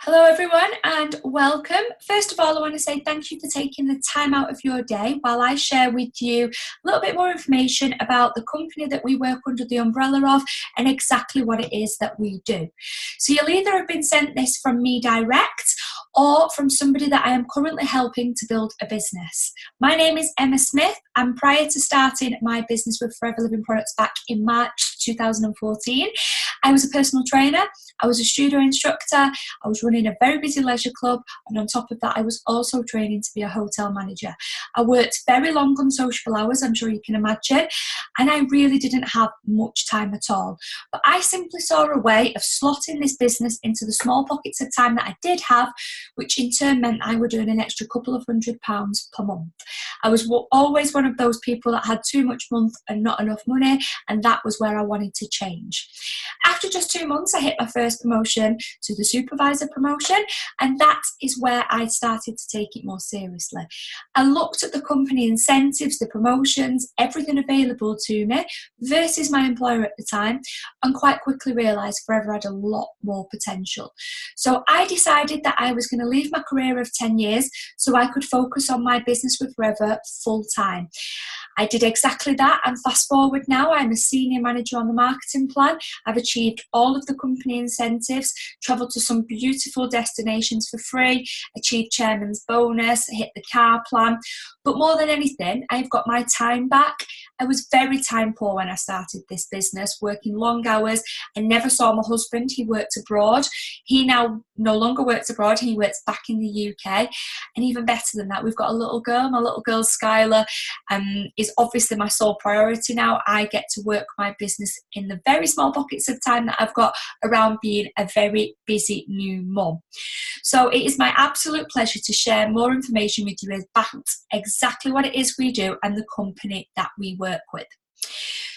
Hello everyone and welcome. First of all, I want to say thank you for taking the time out of your day while I share with you a little bit more information about the company that we work under the umbrella of and exactly what it is that we do. So you'll either have been sent this from me direct or from somebody that I am currently helping to build a business. My name is Emma Smith, and prior to starting my business with Forever Living Products back in March 2014, I was a personal trainer, I was a studio instructor, I was running a very busy leisure club, and on top of that I was also training to be a hotel manager. I worked very long unsociable hours, I'm sure you can imagine, and I really didn't have much time at all. But I simply saw a way of slotting this business into the small pockets of time that I did have, which in turn meant I would earn an extra couple of £100 per month. I was always one of those people that had too much month and not enough money, and that was where I wanted to change. After just 2 months, I hit my first promotion to the supervisor promotion, and that is where I started to take it more seriously. I looked at the company incentives, the promotions, everything available to me versus my employer at the time, and quite quickly realised Forever had a lot more potential. So I decided that I was going to leave my career of 10 years so I could focus on my business with Forever full time. I did exactly that, and fast forward now, I'm a senior manager on the marketing plan. I've achieved all of the company incentives, travelled to some beautiful destinations for free, achieved chairman's bonus, hit the car plan. But more than anything, I've got my time back. I was very time poor when I started this business, working long hours. I never saw my husband. He worked abroad. He now no longer works abroad. He works back in the UK. And even better than that, we've got a little girl. My little girl, Skylar, is obviously my sole priority now. I get to work my business in the very small pockets of time that I've got around being a very busy new mum. So it is my absolute pleasure to share more information with you about exactly what it is we do and the company that we work with.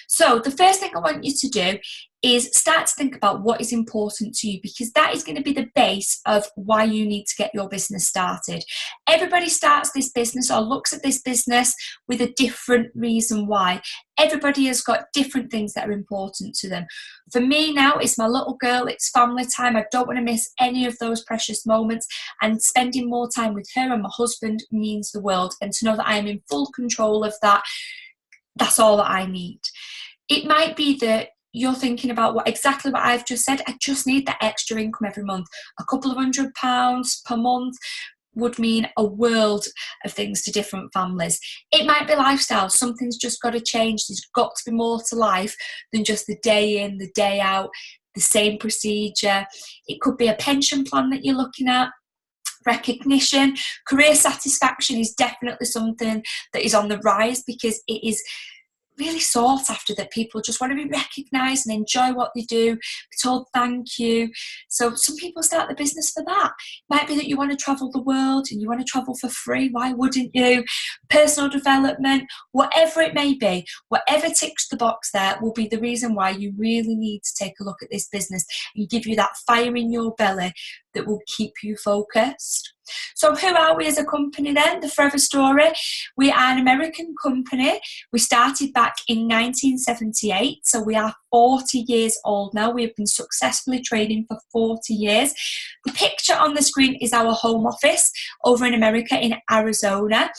So the first thing I want you to do is start to think about what is important to you, because that is going to be the base of why you need to get your business started. Everybody starts this business or looks at this business with a different reason why. Everybody has got different things that are important to them. For me now, it's my little girl, it's family time. I don't want to miss any of those precious moments, and spending more time with her and my husband means the world. And to know that I'm in full control of that, that's all that I need. It might be that you're thinking about exactly what I've just said. I just need that extra income every month. A couple of £100 per month would mean a world of things to different families. It might be lifestyle. Something's just got to change. There's got to be more to life than just the day in, the day out, the same procedure. It could be a pension plan that you're looking at. Recognition, career satisfaction is definitely something that is on the rise, because it is really sought after, that people just want to be recognised and enjoy what they do, be told thank you. So some people start the business for that. It might be that you want to travel the world and you want to travel for free. Why wouldn't you? Personal development, whatever it may be, whatever ticks the box there will be the reason why you really need to take a look at this business and give you that fire in your belly that will keep you focused. So who are we as a company then? The Forever Story. We are an American company. We started back in 1978, so we are 40 years old now. We have been successfully trading for 40 years. The picture on the screen is our home office over in America, in Arizona,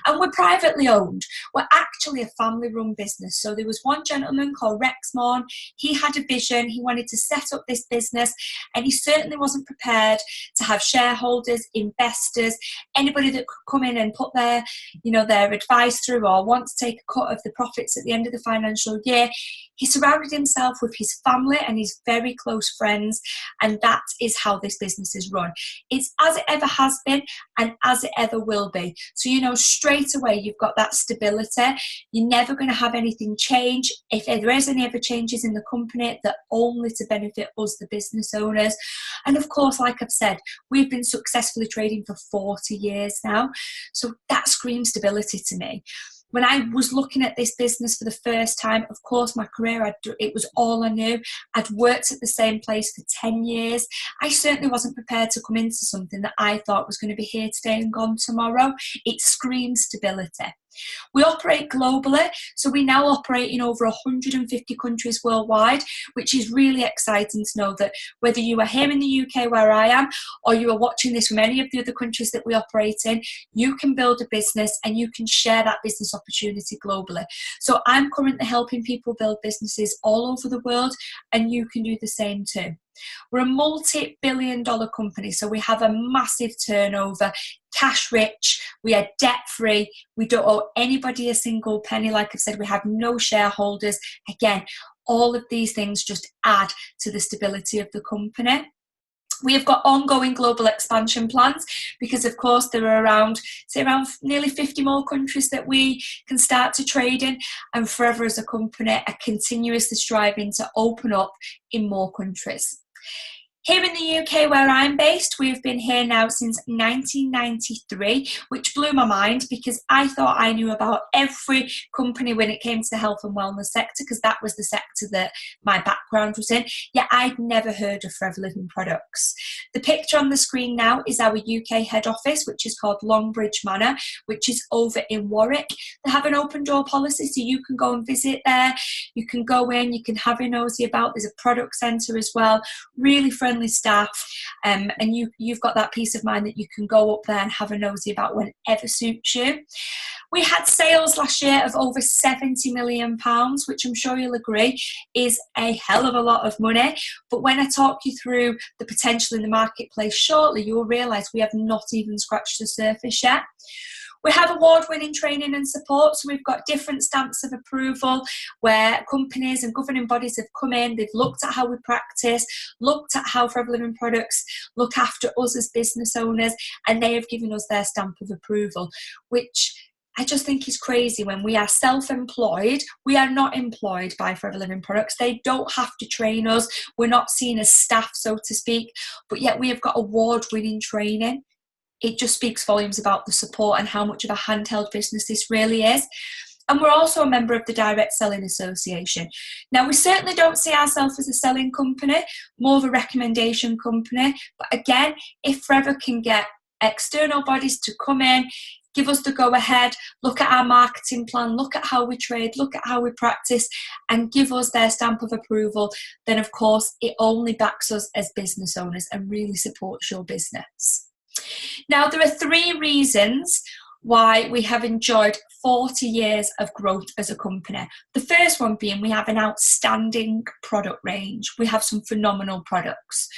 and we're privately owned. We're actually a family-run business. So there was one gentleman called Rex Morn. He had a vision. He wanted to set up this business, and he certainly wasn't prepared to have shareholders, investors, anybody that could come in and put their advice through or want to take a cut of the profits at the end of the financial year. He surrounded himself with his family and his very close friends, and that is how this business is run. It's as it ever has been and as it ever will be. So straight away you've got that stability. You're never going to have anything change. If there is any ever changes in the company, they're only to benefit us, the business owners. And of course, like I've said, we've been successfully trading for 40 years now. So that screams stability to me. When I was looking at this business for the first time, of course, my career, it was all I knew. I'd worked at the same place for 10 years. I certainly wasn't prepared to come into something that I thought was going to be here today and gone tomorrow. It screams stability. We operate globally, so we now operate in over 150 countries worldwide, which is really exciting to know that whether you are here in the UK where I am, or you are watching this from any of the other countries that we operate in, you can build a business and you can share that business opportunity globally. So I'm currently helping people build businesses all over the world, and you can do the same too. We're a multi-billion-dollar company, so we have a massive turnover, cash rich, we are debt free, we don't owe anybody a single penny. Like I've said, we have no shareholders. Again, all of these things just add to the stability of the company. We have got ongoing global expansion plans because, of course, there are around nearly 50 more countries that we can start to trade in, and Forever as a company are continuously striving to open up in more countries. Here in the UK where I'm based, we've been here now since 1993, which blew my mind because I thought I knew about every company when it came to the health and wellness sector, because that was the sector that my background was in, yet I'd never heard of Forever Living Products. The picture on the screen now is our UK head office, which is called Longbridge Manor, which is over in Warwick. They have an open door policy, so you can go and visit there, you can go in, you can have a nosy about. There's a product centre as well, really friendly staff, and you've got that peace of mind that you can go up there and have a nosy about whenever suits you. We had sales last year of over £70 million, which I'm sure you'll agree is a hell of a lot of money. But when I talk you through the potential in the marketplace shortly, you'll realise we have not even scratched the surface yet. We have award-winning training and support, so we've got different stamps of approval where companies and governing bodies have come in, they've looked at how we practice, looked at how Forever Living Products look after us as business owners, and they have given us their stamp of approval, which I just think is crazy. When we are self-employed, we are not employed by Forever Living Products. They don't have to train us. We're not seen as staff, so to speak, but yet we have got award-winning training. It just speaks volumes about the support and how much of a handheld business this really is. And we're also a member of the Direct Selling Association. Now, we certainly don't see ourselves as a selling company, more of a recommendation company. But again, if Forever can get external bodies to come in, give us the go-ahead, look at our marketing plan, look at how we trade, look at how we practice, and give us their stamp of approval, then of course it only backs us as business owners and really supports your business. Now, there are 3 reasons why we have enjoyed 40 years of growth as a company. The first one being we have an outstanding product range. We have some phenomenal products.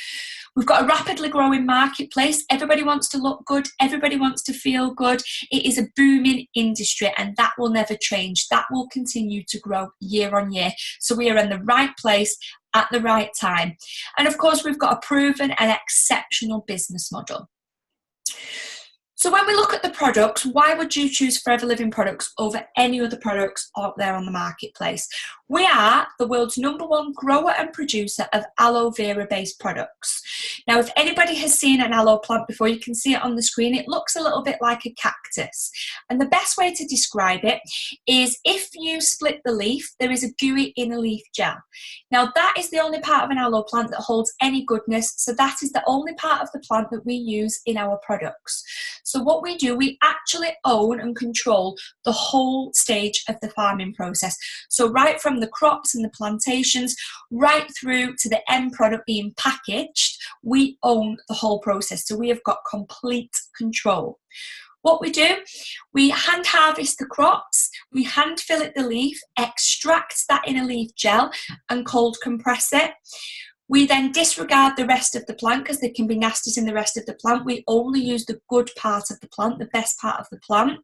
We've got a rapidly growing marketplace. Everybody wants to look good. Everybody wants to feel good. It is a booming industry, and that will never change. That will continue to grow year on year. So we are in the right place at the right time. And of course, we've got a proven and exceptional business model. So when we look at the products, why would you choose Forever Living Products over any other products out there on the marketplace? We are the world's #1 grower and producer of aloe vera based products. Now, if anybody has seen an aloe plant before, you can see it on the screen. It looks a little bit like a cactus. And the best way to describe it is if you split the leaf, there is a gooey inner leaf gel. Now, that is the only part of an aloe plant that holds any goodness. So that is the only part of the plant that we use in our products. So what we do, we actually own and control the whole stage of the farming process. So right from the crops and the plantations, right through to the end product being packaged, we own the whole process. So we have got complete control. What we do, we hand harvest the crops, we hand fillet the leaf, extract that inner leaf gel and cold compress it. We then disregard the rest of the plant because there can be nasties in the rest of the plant. We only use the good part of the plant, the best part of the plant.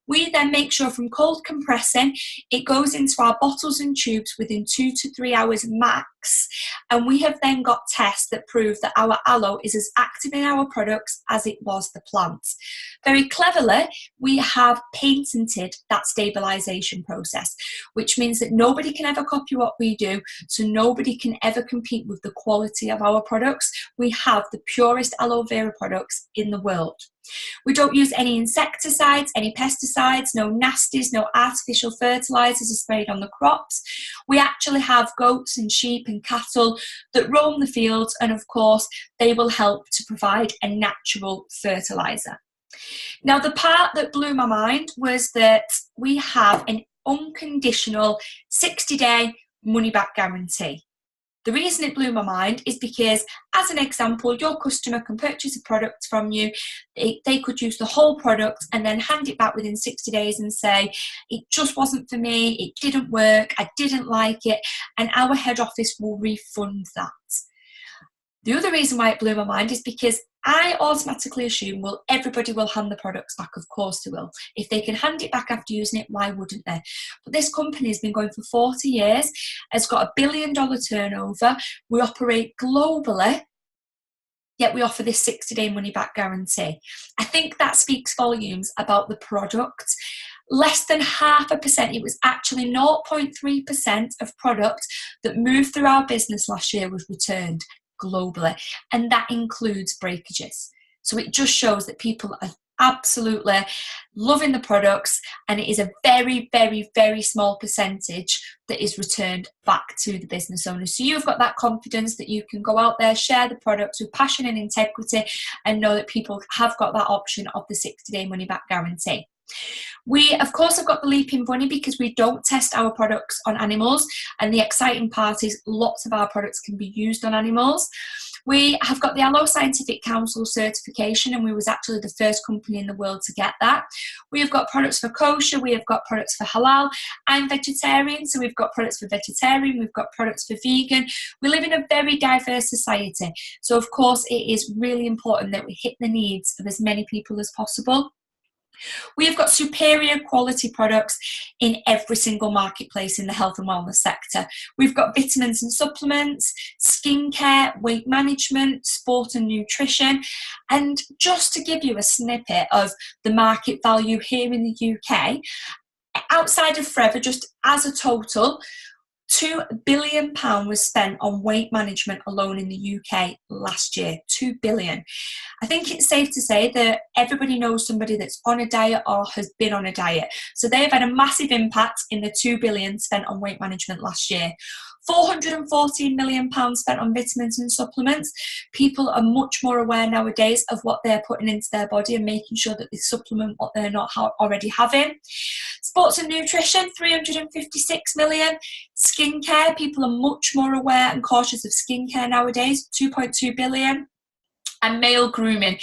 We then make sure from cold compressing, it goes into our bottles and tubes within 2 to 3 hours max. And we have then got tests that prove that our aloe is as active in our products as it was the plant. Very cleverly, we have patented that stabilisation process, which means that nobody can ever copy what we do, so nobody can ever compete with the quality of our products. We have the purest aloe vera products in the world. We don't use any insecticides, any pesticides, no nasties, no artificial fertilisers are sprayed on the crops. We actually have goats and sheep and cattle that roam the fields, and of course they will help to provide a natural fertiliser. Now, the part that blew my mind was that we have an unconditional 60-day money-back guarantee. The reason it blew my mind is because, as an example, your customer can purchase a product from you, they could use the whole product and then hand it back within 60 days and say, it just wasn't for me, it didn't work, I didn't like it, and our head office will refund that. The other reason why it blew my mind is because I automatically assume, well, everybody will hand the products back. Of course they will. If they can hand it back after using it, why wouldn't they? But this company has been going for 40 years, has got $1 billion turnover. We operate globally, yet we offer this 60-day money-back guarantee. I think that speaks volumes about the product. Less than 0.5%, it was actually 0.3% of product that moved through our business last year was returned globally, and that includes breakages. So it just shows that people are absolutely loving the products, and it is a very, very, very small percentage that is returned back to the business owner. So you've got that confidence that you can go out there, share the products with passion and integrity, and know that people have got that option of the 60-day money-back guarantee. We, of course, have got the Leaping Bunny because we don't test our products on animals, and the exciting part is lots of our products can be used on animals. We have got the Aloe Scientific Council certification, and we was actually the first company in the world to get that. We have got products for kosher, we have got products for halal. I'm vegetarian, so we've got products for vegetarian, we've got products for vegan. We live in a very diverse society, so of course it is really important that we hit the needs of as many people as possible. We have got superior quality products in every single marketplace in the health and wellness sector. We've got vitamins and supplements, skincare, weight management, sport and nutrition. And just to give you a snippet of the market value here in the UK, outside of Forever, just as a total, £2 billion was spent on weight management alone in the UK last year. £2 billion. I think it's safe to say that everybody knows somebody that's on a diet or has been on a diet. So they've had a massive impact in the £2 billion spent on weight management last year. £414 million spent on vitamins and supplements. People are much more aware nowadays of what they're putting into their body and making sure that they supplement what they're not already having. Sports and nutrition, £356 million. Skincare, people are much more aware and cautious of skincare nowadays, £2.2 billion. And male grooming,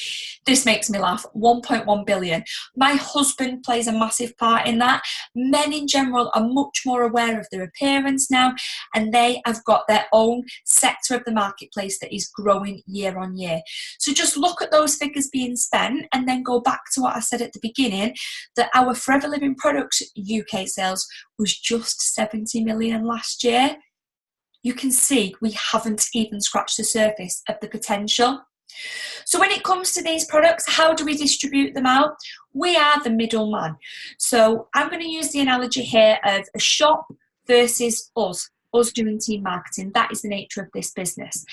this makes me laugh, £1.1 billion. My husband plays a massive part in that. Men in general are much more aware of their appearance now, and they have got their own sector of the marketplace that is growing year on year. So just look at those figures being spent and then go back to what I said at the beginning, that our Forever Living products UK sales was just 70 million last year. You can see we haven't even scratched the surface of the potential. So when it comes to these products, how do we distribute them out? We are the middleman. So I'm going to use the analogy here of a shop versus us doing team marketing. That is the nature of this business.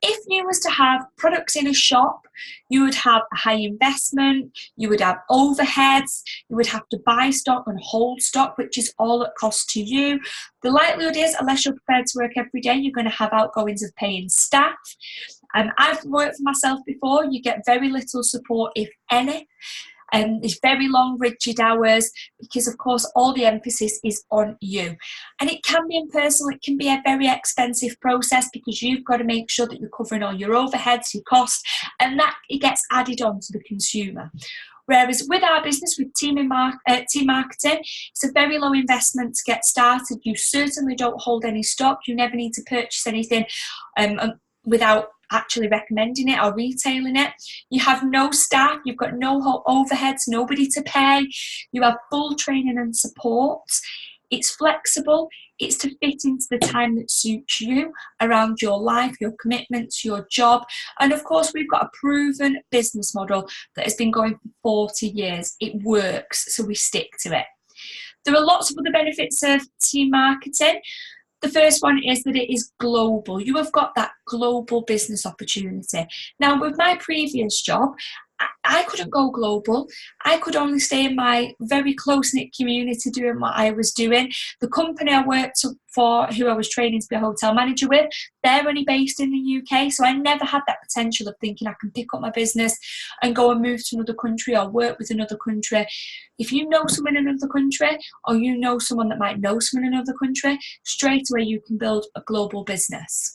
If you was to have products in a shop, you would have a high investment, you would have overheads, you would have to buy stock and hold stock, which is all at cost to you. The likelihood is, unless you're prepared to work every day, you're going to have outgoings of paying staff. I've worked for myself before. You get very little support, if any. There's very long, rigid hours because, of course, all the emphasis is on you. And it can be impersonal. It can be a very expensive process because you've got to make sure that you're covering all your overheads, your costs, and that it gets added on to the consumer. Whereas with our business, with team marketing, it's a very low investment to get started. You certainly don't hold any stock. You never need to purchase anything without actually recommending it or retailing it. You have no staff, you've got no overheads, nobody to pay. You have full training and support. It's flexible. It's to fit into the time that suits you around your life, your commitments, your job. And of course, we've got a proven business model that has been going for 40 years. It works, so we stick to it. There are lots of other benefits of team marketing. The first one is that it is global. You have got that global business opportunity. Now, with my previous job, I couldn't go global. I could only stay in my very close-knit community doing what I was doing. The company I worked for, who I was training to be a hotel manager with, they're only based in the UK, so I never had that potential of thinking I can pick up my business and go and move to another country or work with another country. If you know someone in another country, or you know someone that might know someone in another country, straight away you can build a global business.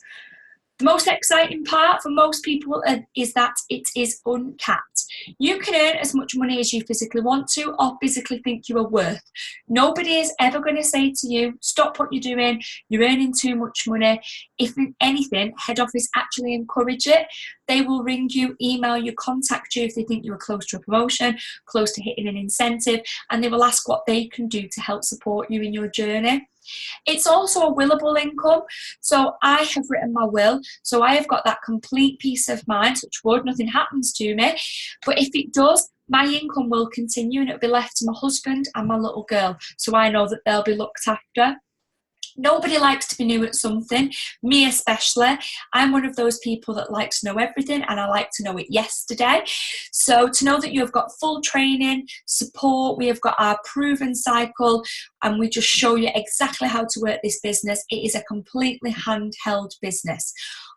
The most exciting part for most people is that it is uncapped. You can earn as much money as you physically want to or physically think you are worth. Nobody is ever going to say to you, stop what you're doing, you're earning too much money. If anything, head office actually encourage it. They will ring you, email you, contact you if they think you are close to a promotion, close to hitting an incentive, and they will ask what they can do to help support you in your journey. It's also a willable income. So I have written my will. So I have got that complete peace of mind, touch wood, nothing happens to me. But if it does, my income will continue and it'll be left to my husband and my little girl. So I know that they'll be looked after. Nobody likes to be new at something, me especially. I'm one of those people that likes to know everything and I like to know it yesterday. So to know that you have got full training, support, we have got our proven cycle and we just show you exactly how to work this business. It is a completely handheld business.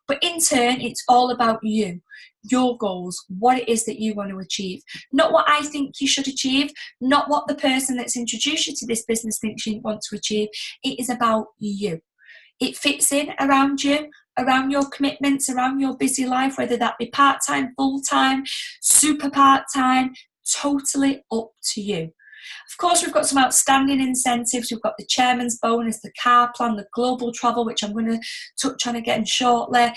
But in turn, it's all about you, your goals, what it is that you want to achieve. Not what I think you should achieve, not what the person that's introduced you to this business thinks you want to achieve. It is about you. It fits in around you, around your commitments, around your busy life, whether that be part-time, full-time, super part-time, totally up to you. Of course, we've got some outstanding incentives. We've got the chairman's bonus, the car plan, the global travel, which I'm going to touch on again shortly.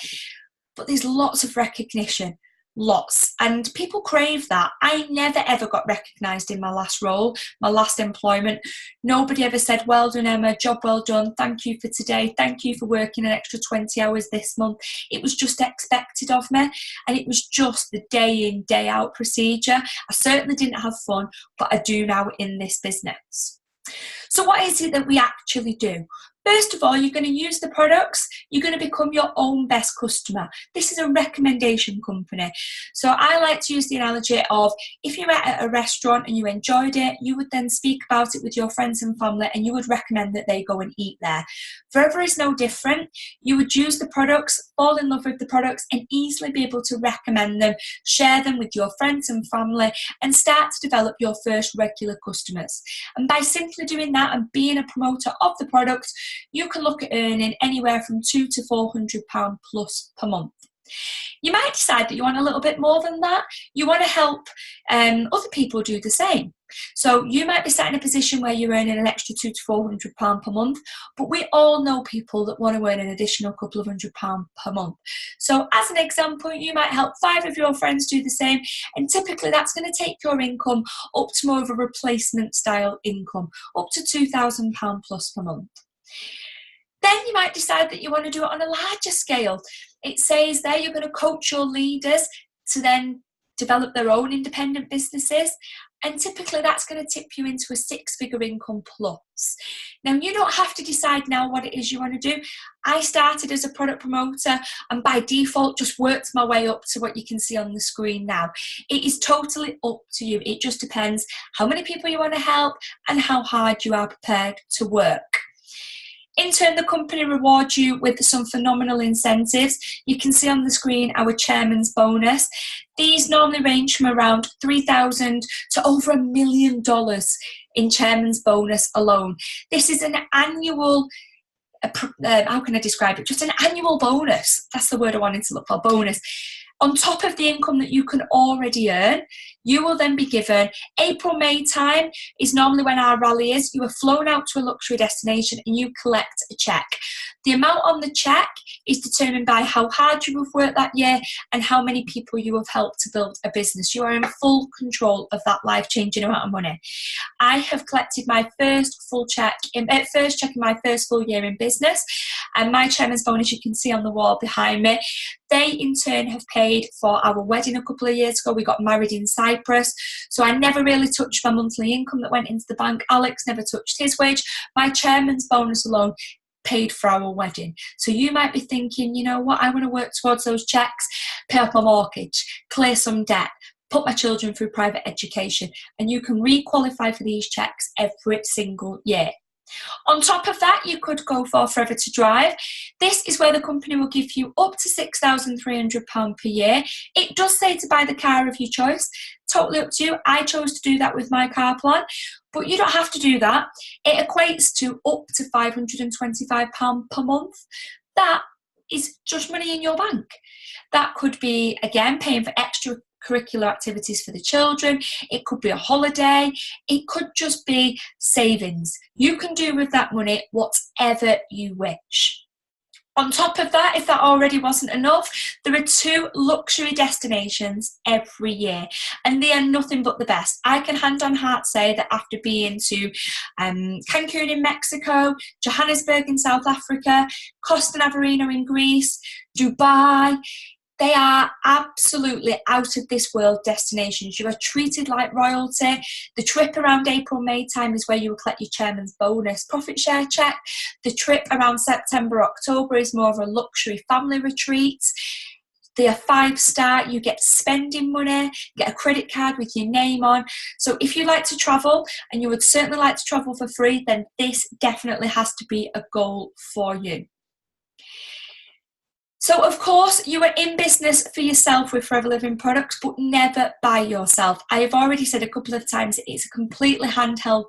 But there's lots of recognition, lots. And people crave that. I never ever got recognised in my last role, my last employment. Nobody ever said, well done, Emma, job well done, thank you for today, thank you for working an extra 20 hours this month. It was just expected of me, and it was just the day in, day out procedure. I certainly didn't have fun, but I do now in this business. So what is it that we actually do? First of all, you're going to use the products. You're going to become your own best customer. This is a recommendation company. So I like to use the analogy of if you're at a restaurant and you enjoyed it, you would then speak about it with your friends and family and you would recommend that they go and eat there. Forever is no different. You would use the products, fall in love with the products and easily be able to recommend them, share them with your friends and family and start to develop your first regular customers. And by simply doing that and being a promoter of the product, you can look at earning anywhere from £200 to £400 plus per month. You might decide that you want a little bit more than that. You want to help other people do the same. So you might be sat in a position where you're earning an extra £200 to £400 per month, but we all know people that want to earn an additional couple of £100 per month. So as an example, you might help 5 of your friends do the same, and typically that's going to take your income up to more of a replacement style income, up to £2,000 plus per month. Then you might decide that you want to do it on a larger scale. It says there you're going to coach your leaders to then develop their own independent businesses. And typically that's going to tip you into a 6-figure income plus. Now, you don't have to decide now what it is you want to do. I started as a product promoter and by default just worked my way up to what you can see on the screen now. It is totally up to you. It just depends how many people you want to help and how hard you are prepared to work. In turn, the company rewards you with some phenomenal incentives. You can see on the screen our chairman's bonus. These normally range from around $3,000 to over $1 million in chairman's bonus alone. This is an annual, how can I describe it? Just an annual bonus. That's the word I wanted to look for, bonus. On top of the income that you can already earn, you will then be given, April, May time is normally when our rally is. You are flown out to a luxury destination and you collect a cheque. The amount on the cheque is determined by how hard you have worked that year and how many people you have helped to build a business. You are in full control of that life-changing amount of money. I have collected my first cheque in my first full year in business, and my chairman's bonus you can see on the wall behind me. They in turn have paid for our wedding a couple of years ago. We got married in Cyprus, so I never really touched my monthly income that went into the bank. Alex never touched his wage. My chairman's bonus alone paid for our wedding. So you might be thinking, you know what, I want to work towards those checks, pay off my mortgage, clear some debt. put my children through private education, and you can re-qualify for these checks every single year. On top of that, you could go for Forever to Drive. This is where the company will give you up to £6,300 per year. It does say to buy the car of your choice. Totally up to you. I chose to do that with my car plan, but you don't have to do that. It equates to up to £525 per month. That is just money in your bank. That could be, again, paying for extracurricular activities for the children. It could be a holiday. It could just be savings. You can do with that money whatever you wish. On top of that, if that already wasn't enough, there are 2 luxury destinations every year, and they are nothing but the best. I can hand on heart say that after being to Cancun in Mexico, Johannesburg in South Africa, Costa Navarino in Greece, Dubai, they are absolutely out of this world destinations. You are treated like royalty. The trip around April, May time is where you will collect your chairman's bonus profit share check. The trip around September, October is more of a luxury family retreat. They are 5-star. You get spending money, get a credit card with your name on. So if you like to travel and you would certainly like to travel for free, then this definitely has to be a goal for you. So, of course, you are in business for yourself with Forever Living products, but never by yourself. I have already said a couple of times it's a completely handheld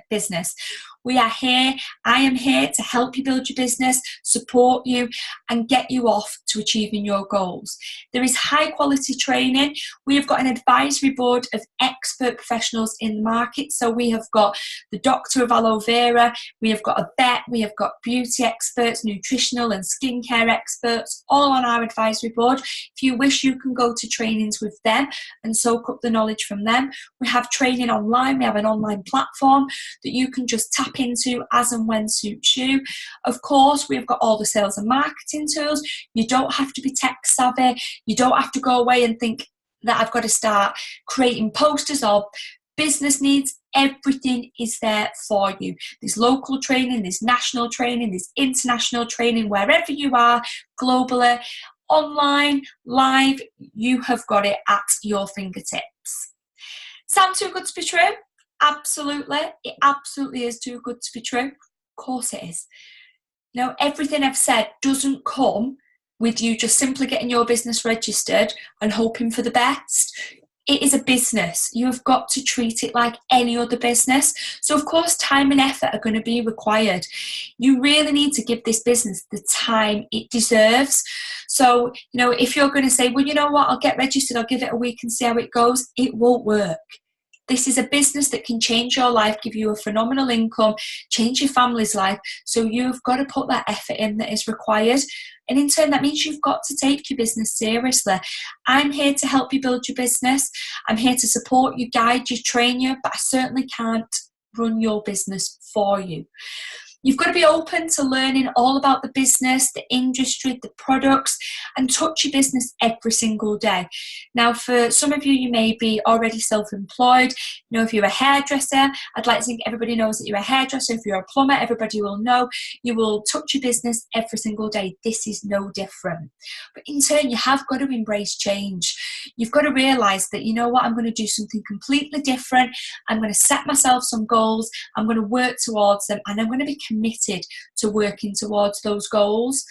business. We are here. I am here to help you build your business, support you, and get you off to achieving your goals. There is high quality training. We have got an advisory board of expert professionals in the market. So we have got the doctor of aloe vera, we have got a vet, we have got beauty experts, nutritional and skincare experts, all on our advisory board. If you wish, you can go to trainings with them and soak up the knowledge from them. We have training online. We have an online platform that you can just tap into as and when suits you. Of course, we've got all the sales and marketing tools. You don't have to be tech savvy. You don't have to go away and think that I've got to start creating posters or business needs. Everything is there for you. There's local training, there's national training, there's international training, wherever you are, globally, online, live, you have got it at your fingertips. Sound too good to be true? Absolutely. It absolutely is too good to be true. Of course it is. Now, everything I've said doesn't come with you just simply getting your business registered and hoping for the best. It is a business. You have got to treat it like any other business. So, of course, time and effort are going to be required. You really need to give this business the time it deserves. So, if you're going to say, well, you know what, I'll get registered, I'll give it a week and see how it goes, it won't work. This is a business that can change your life, give you a phenomenal income, change your family's life. So you've got to put that effort in that is required. And in turn, that means you've got to take your business seriously. I'm here to help you build your business. I'm here to support you, guide you, train you, but I certainly can't run your business for you. You've got to be open to learning all about the business, the industry, the products, and touch your business every single day. Now, for some of you, you may be already self-employed. If you're a hairdresser, I'd like to think everybody knows that you're a hairdresser. If you're a plumber, everybody will know you will touch your business every single day. This is no different. But in turn, you have got to embrace change. You've got to realise that, I'm going to do something completely different. I'm going to set myself some goals. I'm going to work towards them, and I'm going to be committed to working towards those goals.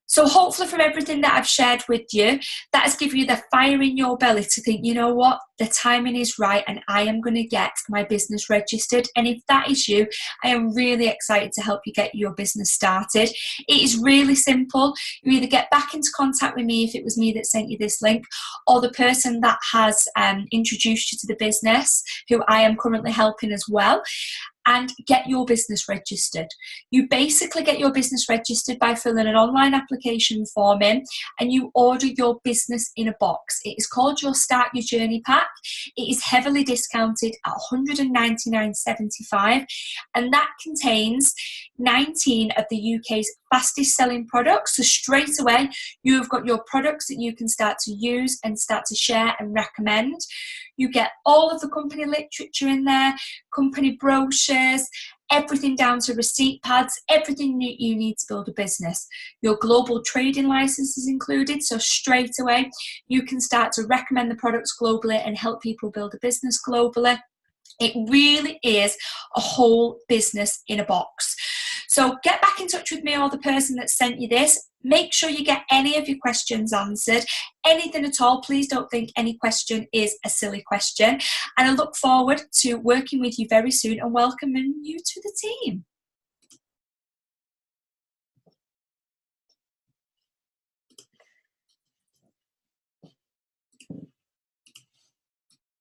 So hopefully from everything that I've shared with you, that has given you the fire in your belly to think, you know what, the timing is right and I am going to get my business registered. And if that is you, I am really excited to help you get your business started. It is really simple. You either get back into contact with me if it was me that sent you this link, or the person that has introduced you to the business, who I am currently helping as well, and get your business registered. You basically get your business registered by filling an online application form in, and you order your business in a box. It is called your Start Your Journey Pack. It is heavily discounted at £199.75, and that contains 19 of the UK's fastest selling products. So straight away, you have got your products that you can start to use and start to share and recommend. You get all of the company literature in there, company brochures, everything down to receipt pads, everything you need to build a business. Your global trading license is included, so straight away you can start to recommend the products globally and help people build a business globally. It really is a whole business in a box. So get back in touch with me or the person that sent you this. Make sure you get any of your questions answered. Anything at all, please don't think any question is a silly question. And I look forward to working with you very soon and welcoming you to the team.